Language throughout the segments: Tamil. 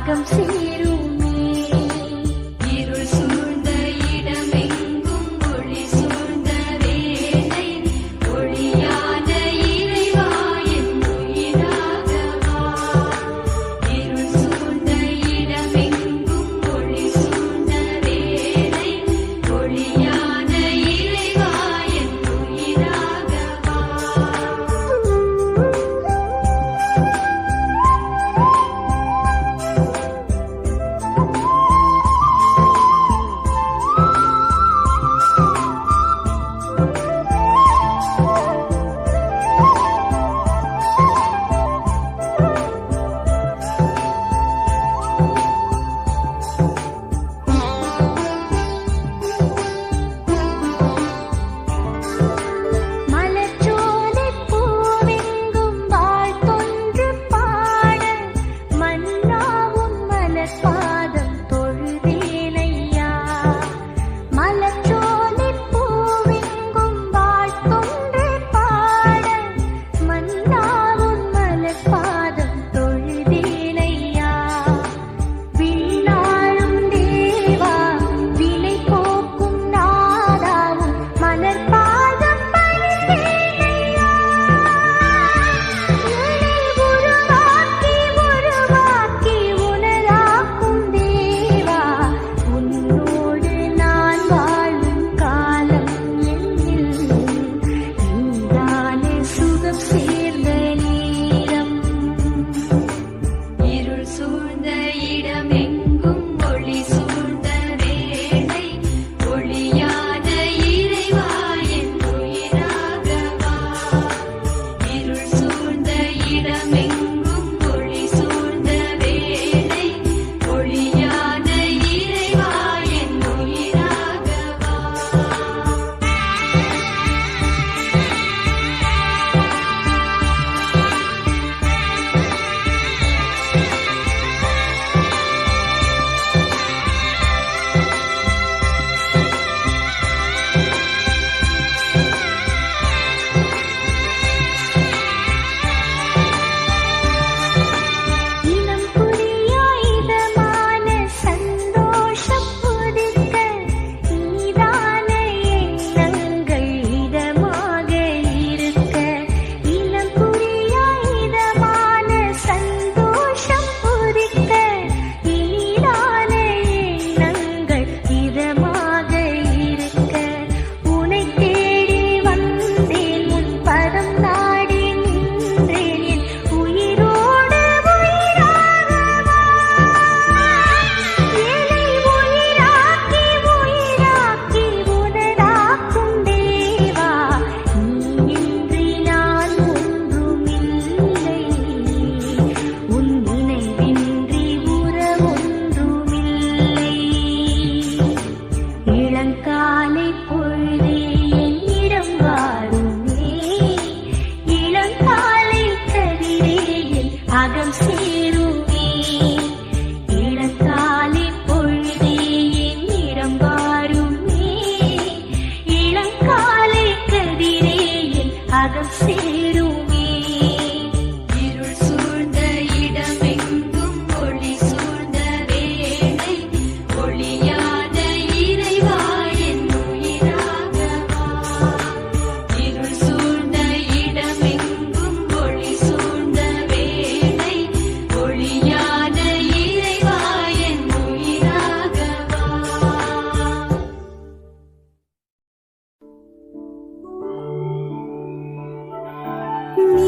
அகம் சேருமே. இருள் சூழ்ந்த இடமெங்கும் ஒளி சூழ்ந்த வேளை ஒளியான இறைவா என் உயிராகவா. இருள் சூழ்ந்த இடமெங்கும் ஒளி சூழ்ந்த வேளை ஒளியான இறைவா என் உயிராகவா. மலர்ச்சோலைப் பூவெங்கும் வாழ்த்தொன்று பாட மன்னாவும் மலர்பாதம் தொழுதேனையா. மலர்ச்சோலைப் பூவெங்கும் வாழ்த்தொன்று பாட மன்னாவும் மலர்பாதம் தொழுதேனையா. விண்ணாளும் தேவா வினை போக்கும் நாதாவும் மலர்பாதம் பணிந்தேனையா. என்னை உருவாக்கி உனதாக்கும் தேவா, உன்னோடு நான் வாழும் காலம் என்னில் நீதானே சுகம் சேர்ந்த நேரம். இருள் சூழ்ந்த இடமெங்கும் ஒளி சூழ்ந்த வேளை ஒளியான இறைவா என் உயிராகவா. இருள் சூழ்ந்த இடமெங்கும் ஒளி சூழ்ந்த வேளை ஒளியான இறைவா என் உயிராகவா. இனம் புரியா இதமான சந்தோஷம் புதிக்க நீதான எண்ணங்கள் இதமாக இருக்க. இனம் புரியா இதமான சந்தோஷம் புதிக்க நீதான எண்ணங்கள் இதமாக இருக்க. உனை தேடி வந்தேன் உன் பதம் நாடி நின்றேன் என் உயிரோடு உயிராகவா. என்னை உயிராக்கி உனதாக்கும் தேவா, நீயின்றி நான் ஒன்றுமில்லை. உன் நினைவின்றி உறவொன்றுமில்லை. இளங்காலை பொழுதே என்னிடம் வாருமே. இளங்காலை கதிரே என் அகம் சேருமே. இளங்காலை பொழுதே என்னிடம் வாருமே. இளங்காலை கதிரே என் அகம் சேருமே. இருள் சூழ்ந்த இடமெங்கும் ஒளி சூழ்ந்த வேளை ஒளியான இறைவா என் உயிராகவா. இருள் சூழ்ந்த இடமெங்கும் ஒளி சூழ்ந்த வேளை ஒளியான இறைவா என் உயிராகவா. நீ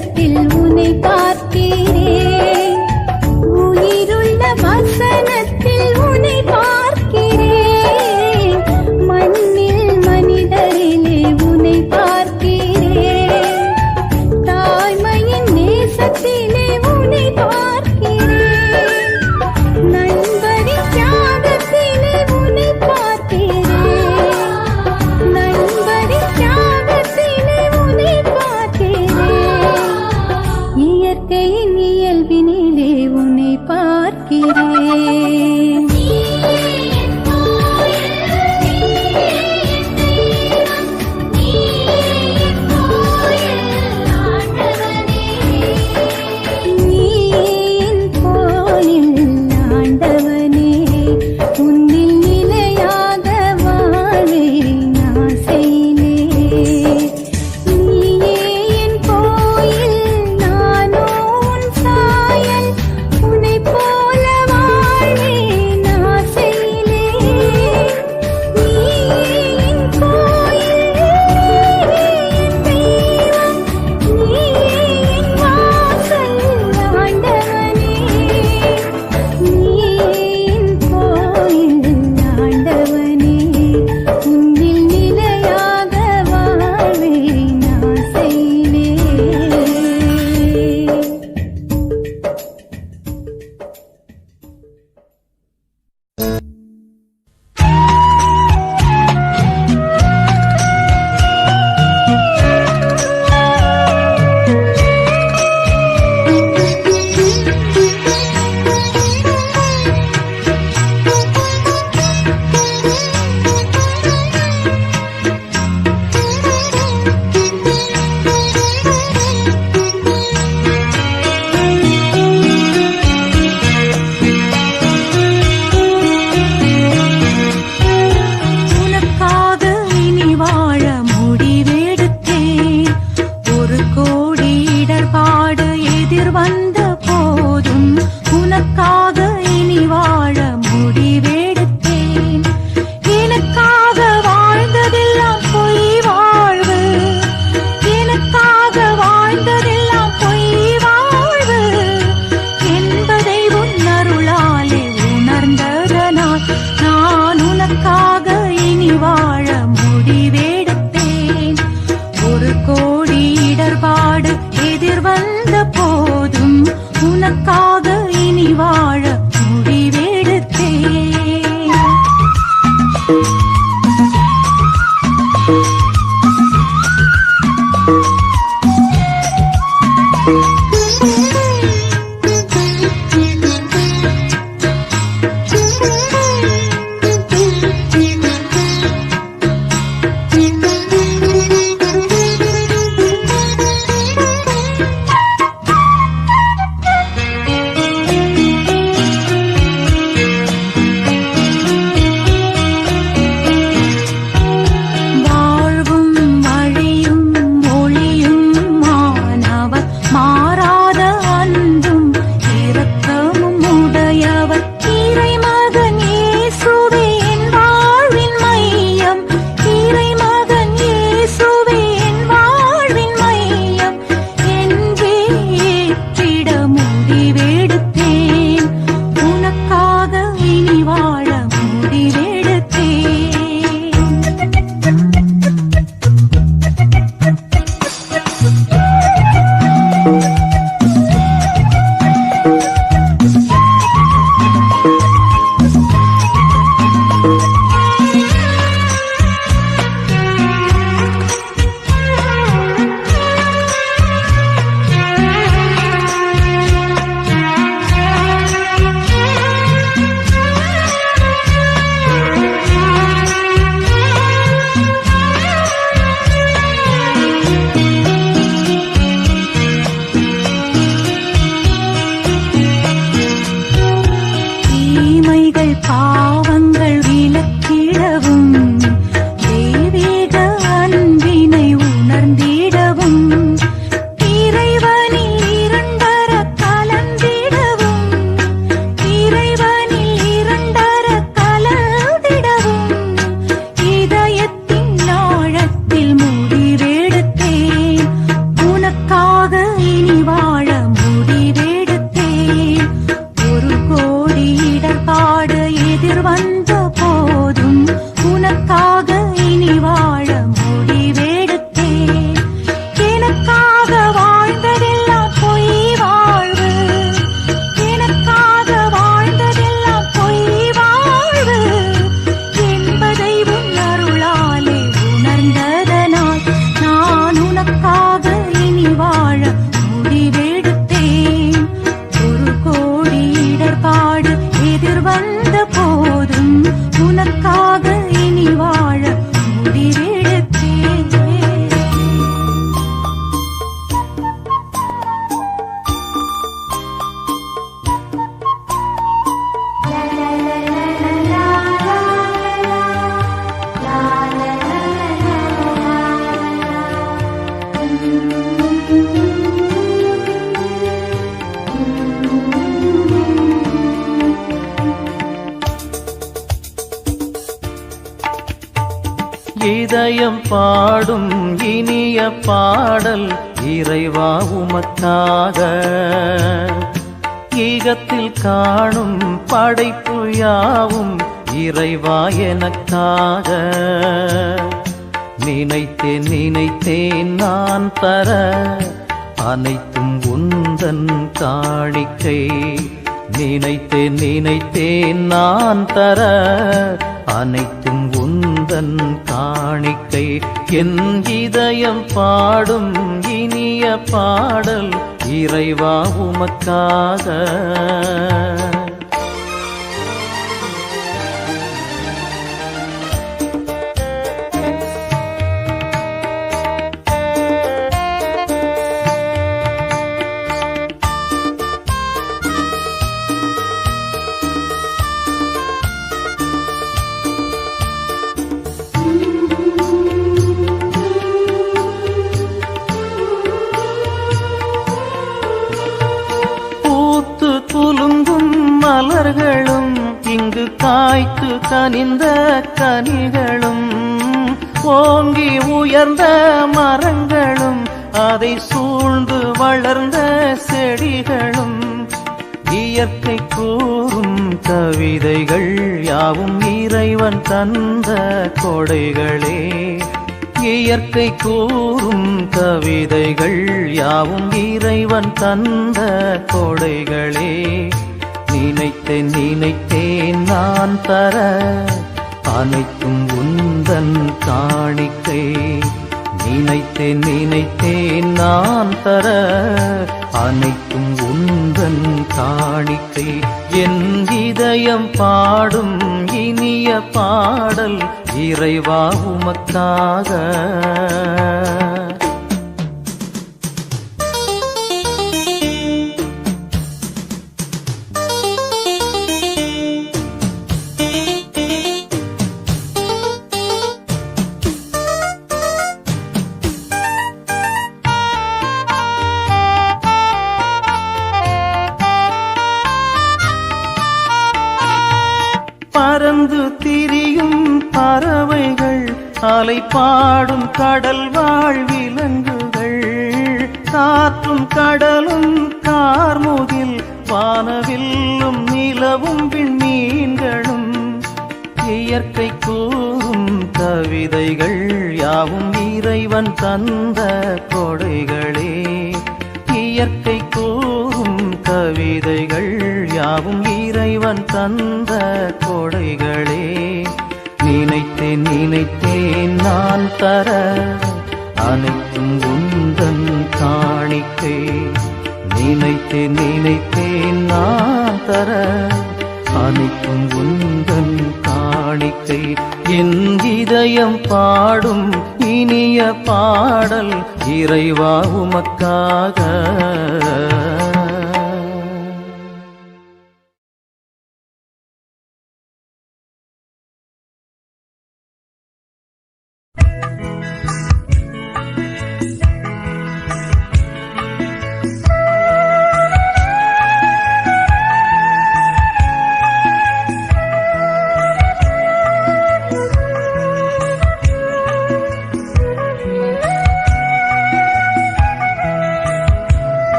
நேசத்தில் உன்னை பார்க்கிறேன், உயிருள்ள வசனத்தில் உன்னை பார்க்கிறேன், மண்ணில் மனிதரிலே உன்னை பார்க்கிறேன், தாய்மையின் நேசத்திலே உன்னை பார்க்கிறேன், நண்பரின் தியாகத்திலே உன்னை பார்க்கிறேன், நண்பரின் தியாகத்திலே உன்னை பார்க்கிறேன், இதயம் பாடும் இனிய பாடல் இறைவா உமக்காக. ஈகத்தில் காணும் படைப்பு யாவும் இறைவா எனக்காக. நினைத்தேன் நினைத்தேன் நான் தர அனைத்தும் உந்தன் காணிக்கை. நினைத்தேன் நினைத்தேன் நான் தர அனைத்தும் உந்தன் காணிக்கை. என் இதயம் பாடும் இனிய பாடல் இறைவா உமக்காக. குலுங்கும் மலர்களும் இங்கு காய்த்து கனிந்த கனிகளும், ஓங்கி உயர்ந்த மரங்களும் அதை சூழ்ந்து வளர்ந்த செடிகளும், இயற்கை கூறும் கவிதைகள் யாவும் இறைவன் தந்த கொடைகளே. இயற்கை கூறும் கவிதைகள் யாவும் இறைவன் தந்த கொடைகளே. நினைத்தேன் நினைத்தேன் நான் தர அனைத்தும் உந்தன் காணிக்கை. நினைத்தேன் நினைத்தேன் நான் தர அனைத்தும் உந்தன் காணிக்கை. என் இதயம் பாடும் இனிய பாடல் இறைவா உமக்காக. பறந்து திரியும் பறவைகள், அலை பாடும் கடல் வாழ் விலங்குகள், காற்றும் கடலும் கார்முகில் வானவில்லும் நிலவும் விண்மீன்களும், இயற்கை கூறும் கவிதைகள் யாவும் இறைவன் தந்த கொடைகளே. இயற்கை கூறும் கவிதைகள் யாவும் இறைவன் தந்த கொடைகளே. நினைத்தேன் நினைத்தேன் நான் தர அனைத்தும் உந்தன் காணிக்கை. நினைத்தேன் நினைத்தேன் நான் தர அனைத்தும் உந்தன் காணிக்கை. என் இதயம் பாடும் இனிய பாடல் இறைவா உமக்காக.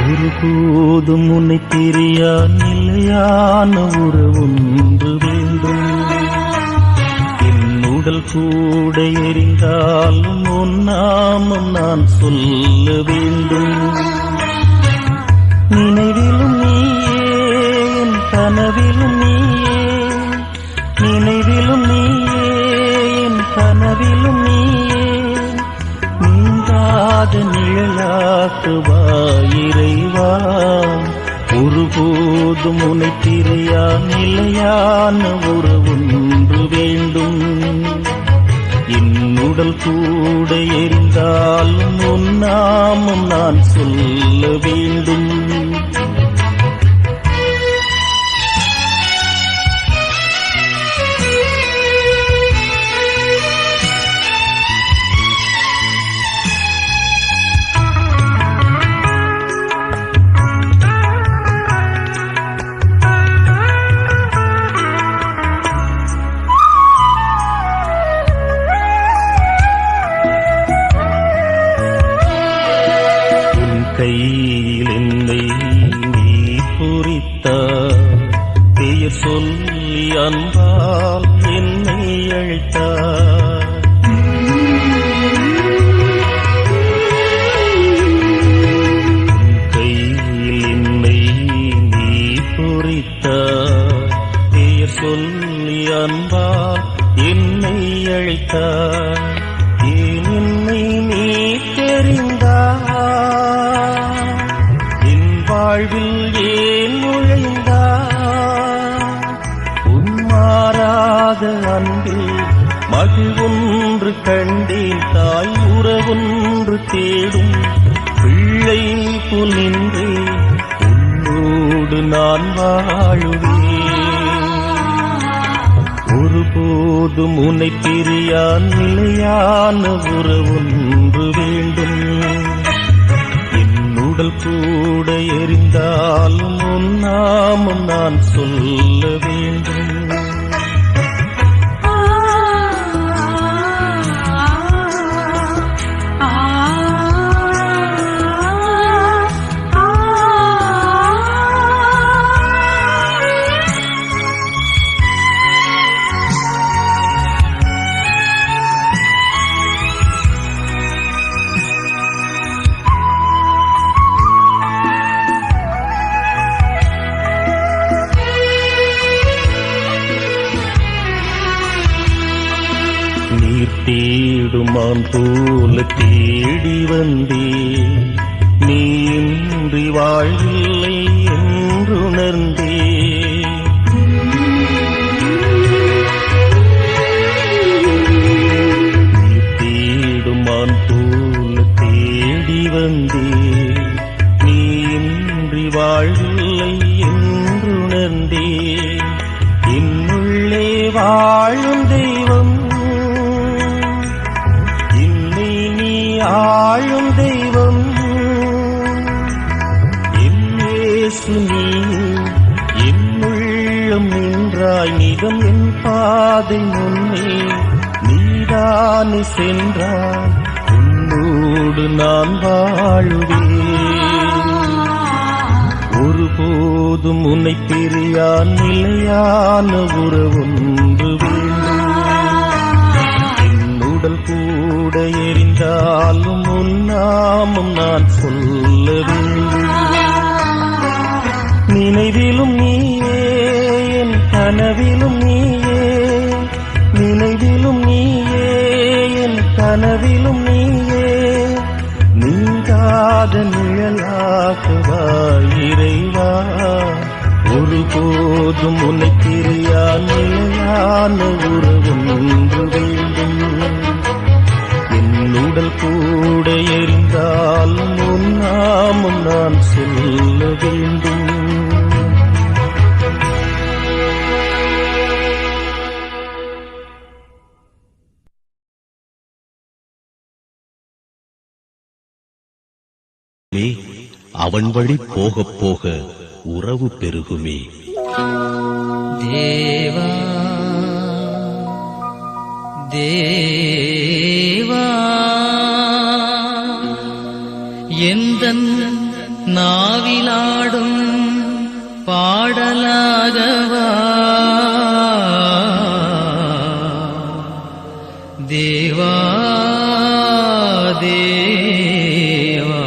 ஒருபோதும் உன்னை பிரியா நிலையான உறவொன்று வேண்டும். என் உடல் கூட எரிந்தாலும் உன் நாமம் நான் சொல்ல வேண்டும். நினைவிலும் நீயே, என் கனவிலும் நீயே. நினைவிலும் நீயே, என் கனவிலும் நீயே. நீங்காத நிழலாக்குவாய் இறைவா. ஒருபோதும் உன்னை பிரியா நிலையான உறவொன்று வேண்டும். என் உடல் கூட எரிந்தாலும் உன் நாமம் நான் சொல்ல வேண்டும். கையில் என்னை நீ குறித்தாய், பெயர் சொல்லி அன்பால் என்னை அழைத்தாய். கையில் என்னை நீ குறித்தாய், பெயர் சொல்லி அன்பால் என்னை அழைத்தாய். ஏன் என்னை நீ தெரிந்தாய், என் வாழ்வில் ஏன் நுழைந்தாய். உன்மாறாத அன்பில் மகிழ்வொன்று கண்டேன், தாய் உறவொன்று தேடும் பிள்ளை போல் நின்றேன், உன்னோடு நான் வாழுவேன். ஒருபோதும் உன்னை பிரியா நிலையான உறவொன்று வேண்டும். என் உடல் கூட எரிந்தாலும் உன் நாமம் நான் சொல்ல வேண்டும். நீர் தேடுமான் போல தேடி வந்தே, நீ இன்றி வாழ்வில்லை என்றுணர்ந்தே. நீர் தேடுமான் போல தேடி வந்தே, நீ இன்றி வாழ்வில்லை என்றுணர்ந்தே. என்னுள்ளே வாழும் தெய்வம், ஆளும் தெய்வம், என் இயேசு நீ என்னுள்ளம் நின்றாய். நிதம் என் பாதை முன்னே நீதானே சென்றாய், உன்னோடு நான் வாழுவேன். ஒருபோதும் உன்னை பிரியா நிலையான உறவொன்று வேண்டும். உடல் கூட எரிந்தாலும் உன் நாமம் நான் சொல்ல வேண்டும். நினைவிலும் நீயே, என் கனவிலும் நீயே, நினைவிலும் நீயே, என் கனவிலும் நீயே. நீங்காத நிழலாகவா இறைவா, ஒருபோதும் உன்னை பிரியா நிலையான உறவொன்று வேண்டும். உடல் கூட எரிந்தாலும் உன் நாமம் நான் சொல்ல வேண்டும். அவன் வழி போக போக உறவு பெருகுமே. தேவா தேவா எந்தன் நாவிலாடும் பாடலாகவா, தேவா தேவா.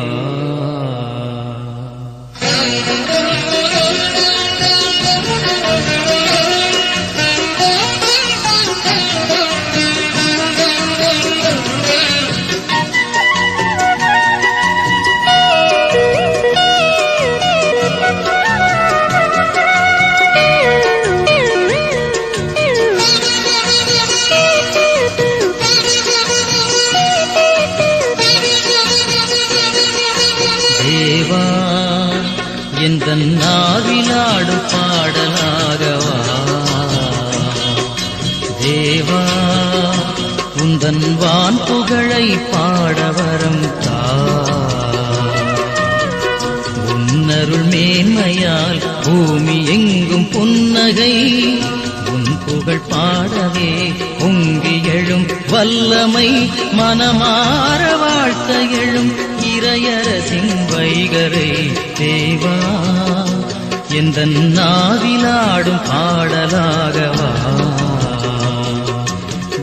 தேவா எந்தன் நாவிலாடும் பாடலாகவா, தேவா உந்தன் வான் புகழை பாடவரம் தா. உன்னருள் மேன்மையால் பூமி எங்கும் புன்னகை, உன் புகழ் பாடவே பொங்கி எழும் வல்லமை, மனமாற வாழ்த்த எழும் இறையரசின் வைக வைகரை தேவா எந்த நாவிலாடும் பாடலாகவா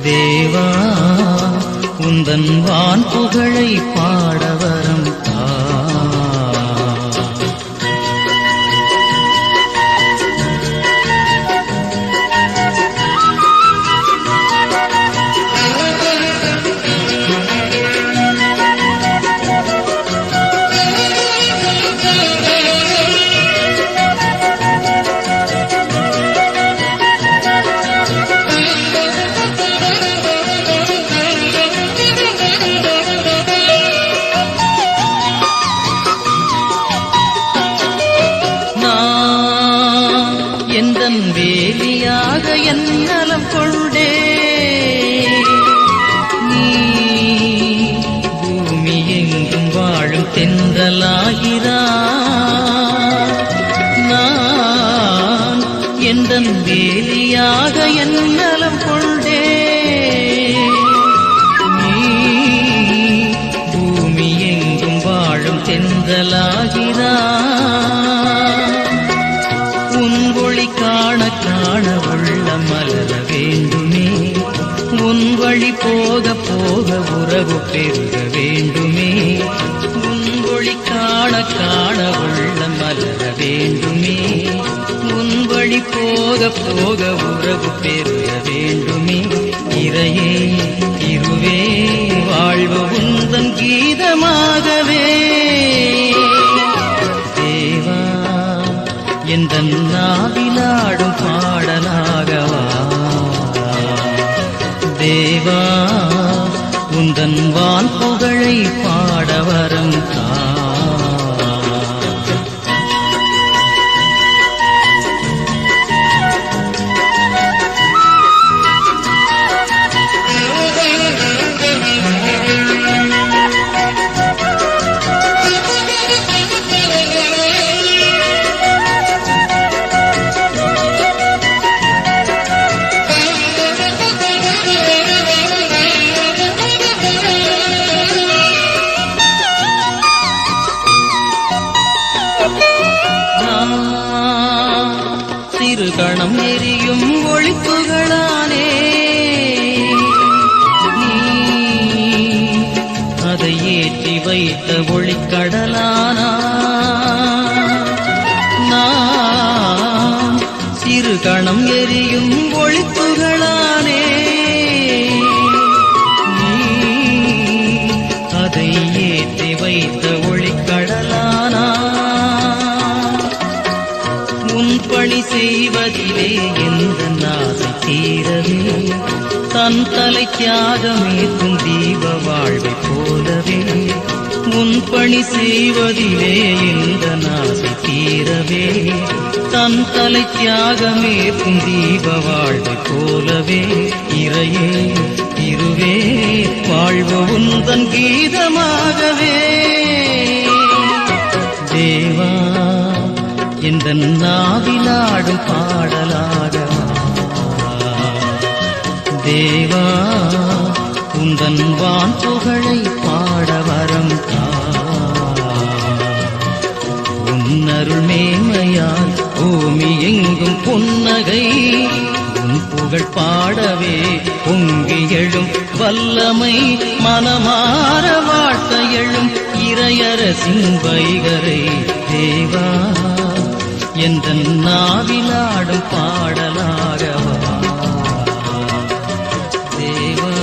தேவா உந்தன் வான் புகழை பாடவரம் தா எந்தன் வேலியாக என் நலம் கொண்டே நீ பூமி எங்கும் வாழும் தென்றலாகிறாய் நான் எந்தன் வேலியாக என் நலம் கொண்டே நீ பூமி எங்கும் வாழும் தென்றலாகிறாய் காண காண உள்ள மலர வேண்டுமே உன் வழி போக போக உறவு பெருக வேண்டுமே உன் ஒளி காண காண உள்ள மலர வேண்டுமே உன் வழி போக போக உறவு பெருக வேண்டுமே இறையே இருவே வாழ்வு உந்தன் கீதமாகவே தேவா எந்த நாவிலாடும் பாடலாகவா தேவா உந்தன் வான் புகழை பாடவரம் தா கணம் எரியும் ஒளிப்புகளானே நீ அதை ஏற்றி வைத்த ஒளிக்கடலானா நான் சிறு கணம் எரியும் ஒளிப்புகளானே நீ அதை ஏற்றி வைத்த ஒளிக்கடலானா பணி செய்வதிலே எந்த நாசை தீரவே தன் தலை தியாகமேற்கும் தீப வாழ்வை போலவே முன் பணி செய்வதிலே எந்த நாசை தீரவே தன் தலை தியாகமேற்கும் தீப வாழ்வை போலவே இறையே இருவே வாழ்வு உந்தன் கீதமாகவே தேவா எந்த நாவிலாடும் பாடலாகவா தேவா உந்தன் வான் புகழை பாடவரம் தா உன்னருள் மேன்மையால் பூமி எங்கும் புன்னகை உன் புகழ் பாடவே பொங்கி எழும் வல்லமை மனமாற வாழ்த்த எழும் இறையரசின் வைகரை தேவா எந்த நாவிலாடும் பாடலாகவா தேவா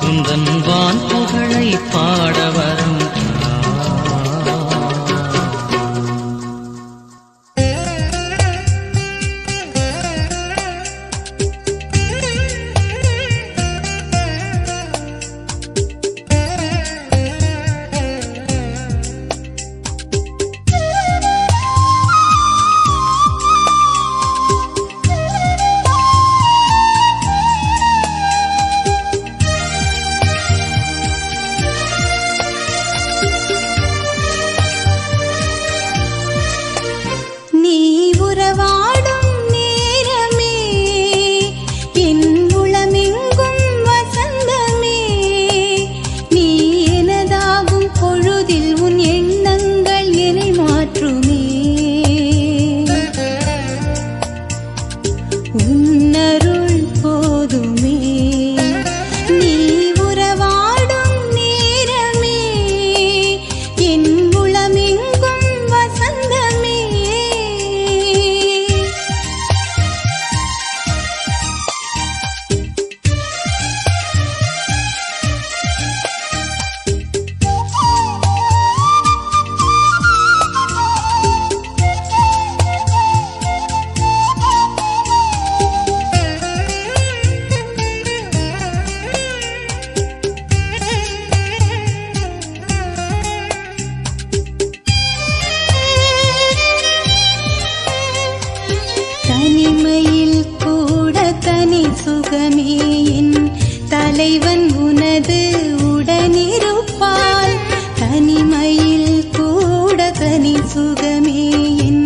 உந்தன் வான் புகழை பாடவரம் தனி சுகமே என்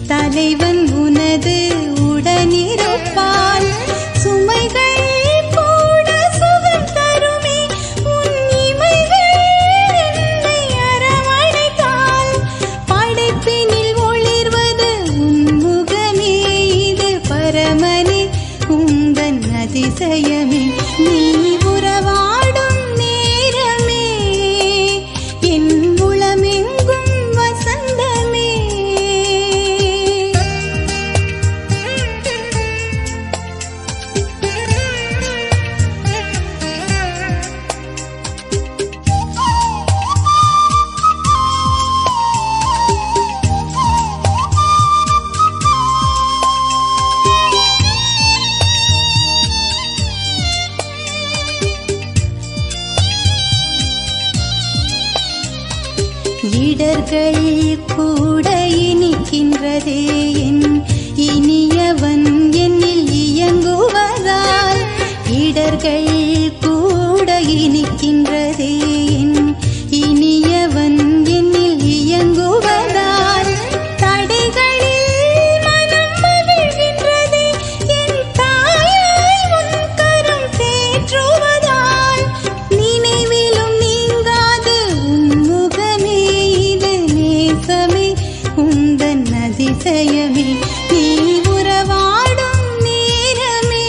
தலைவன் உனது உடனிருப்பான் சுமைகள் கூட சுகம் தருமே உன் இமைகள் என்னை அரவணைத்தால் படைப்பினில் ஒளிர்வது உன் முகமே இது பரமனே உந்தன் அதிசயமே நீ உறவாடும் நேரமே என் உளமெங்கும் வசந்தமே இடர்கள் கூட இனிக்கின்றதே என் இனியவன் என்னில் இயங்குவதால் இடர்கள் கூட இனிக்கின்றதே என் இனியவன் என்னில் இயங்குவதால் தடைகளில் மனம் மகிழ்கின்றதே என் தாயாய் உன் கரம் தேற்றுவதால் நினைவிலும் நீங்காது உன் முகமே இது நேசமே உந்தன் அதிசயமே நீ உறவாடும் நேரமே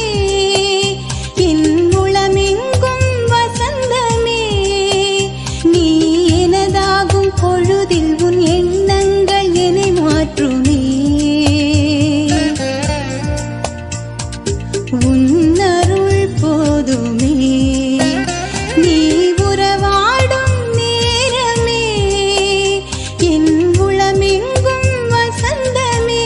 என் உளமெங்கும் வசந்தமே நீ எனதாகும் பொழுதில் உன் எண்ணங்கள் என்னை மாற்றுமே உன் அருள் போதுமே நீ உறவாடும் நேரமே என் உளமெங்கும் வசந்தமே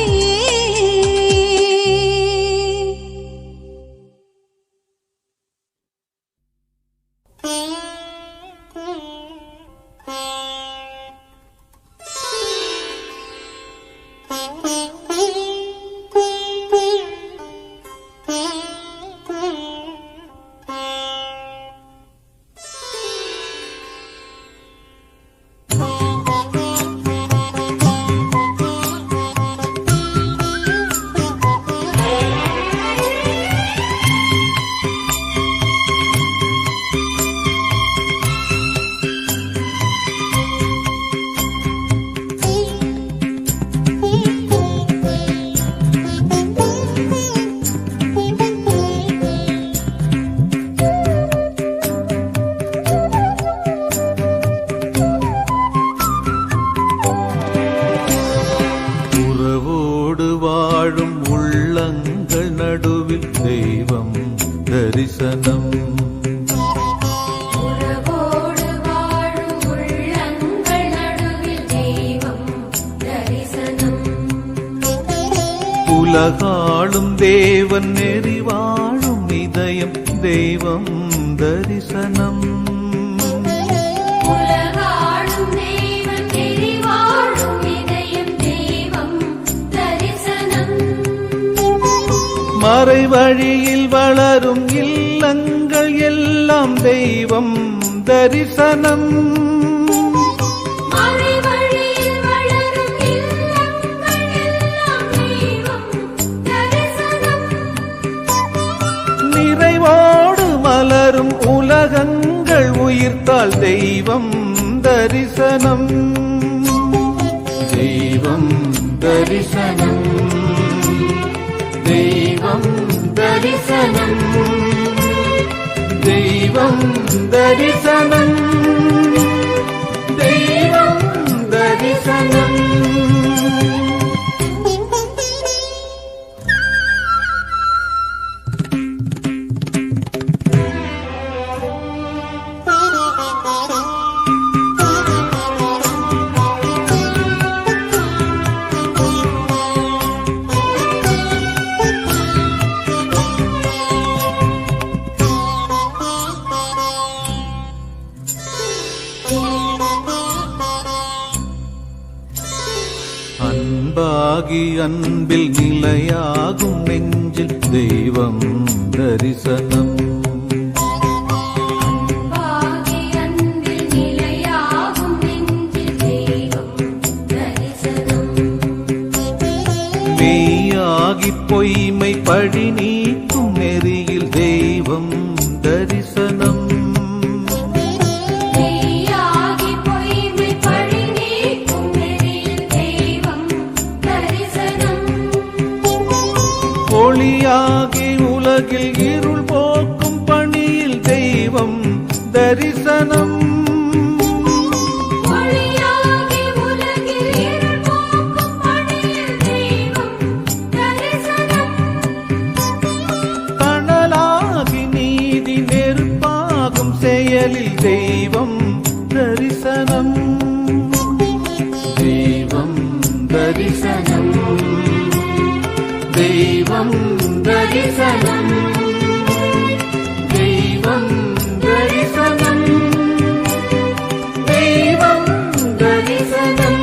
உறவோடு வாழும் உள்ளங்கள் நடுவில் தெய்வம் தரிசனம் உறவோடு வாழும் உள்ளங்கள் நடுவில் தெய்வம் தரிசனம் உலகாளும் தேவன் நெறி வாழும் இதயம் தெய்வம் தரிசனம் உலகாளும் தேவன் நெறிவாழும் இதயம் தெய்வம் தரிசனம் மறைவழியில் வளரும் இல்லங்கள் எல்லாம் தெய்வம் தரிசனம் மறைவழியில் வளரும் இல்லங்கள் எல்லாம் தெய்வம் தரிசனம் நிறைவோடு மலரும் உலகங்கள் உயிர்த்தால் தெய்வம் தரிசனம் தெய்வம் தரிசனம் தெய்வம் தரிசனம் தெய்வம் தரிசனம் தெய்வம் தரிசனம் அன்பாகி அன்பில் நிலையாகும் நெஞ்சில் தெய்வம் தரிசனம் அன்பாகி அன்பில் நிலையாகும் நெஞ்சில் தெய்வம் தரிசனம் பொய்மை பழி நீக்கும் நெறியில் தெய்வம் தரிசனம். மெய்யாகி பொய்மை பழி நீக்கும் நெறியில் தெய்வம் தரிசனம். ஒளியாகி உலகில் இருள் போக்கும் பணியில் தெய்வம் தரிசனம். ஒளியாகி உலகில் இருள் போக்கும் பணியில் தெய்வம் தரிசனம். தணலாகி நீதி நெருப்பாகும் செயலில் தெய்வம் தரிசனம். தெய்வம் தரிசனம். தெய்வம் தரிசனம். தெய்வம் தரிசனம். தெய்வம் தரிசனம்.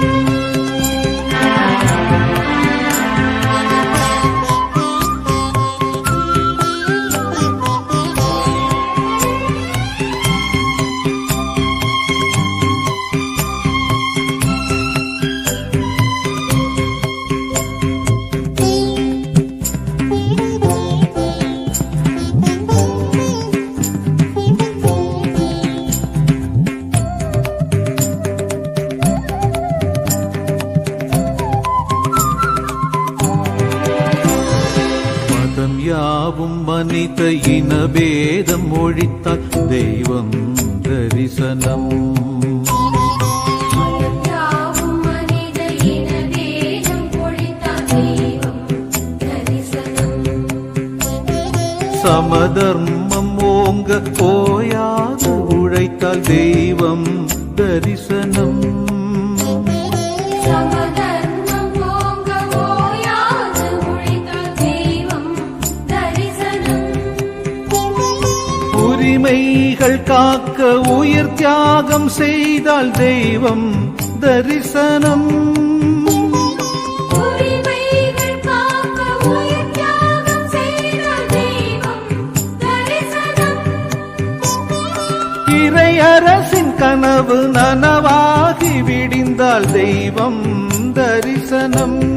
மதம் யாவும் மனித இனபேதம் ஒழித்தால் தெய்வம் தரிசனம். யாவும் மனித இனவேதம் பொழித்தால் தெய்வம் தரிசனம். சமதர்மம் ஓங்க போயாது உழைத்தால் தெய்வம் தரிசனம். சமதர்மம் ஓங்க ஓயாது உழைத்தால் தெய்வம் தரிசனம். உரிமைகள் காக்க உயிர் தியாகம் செய்தால் தெய்வம் தரிசனம். உரிமைகள் காக்க உயிர் தியாகம் செய்தால் தெய்வம் தரிசனம். இறையரசின் கனவு நனவாகி விடிந்தால் தெய்வம் தரிசனம்.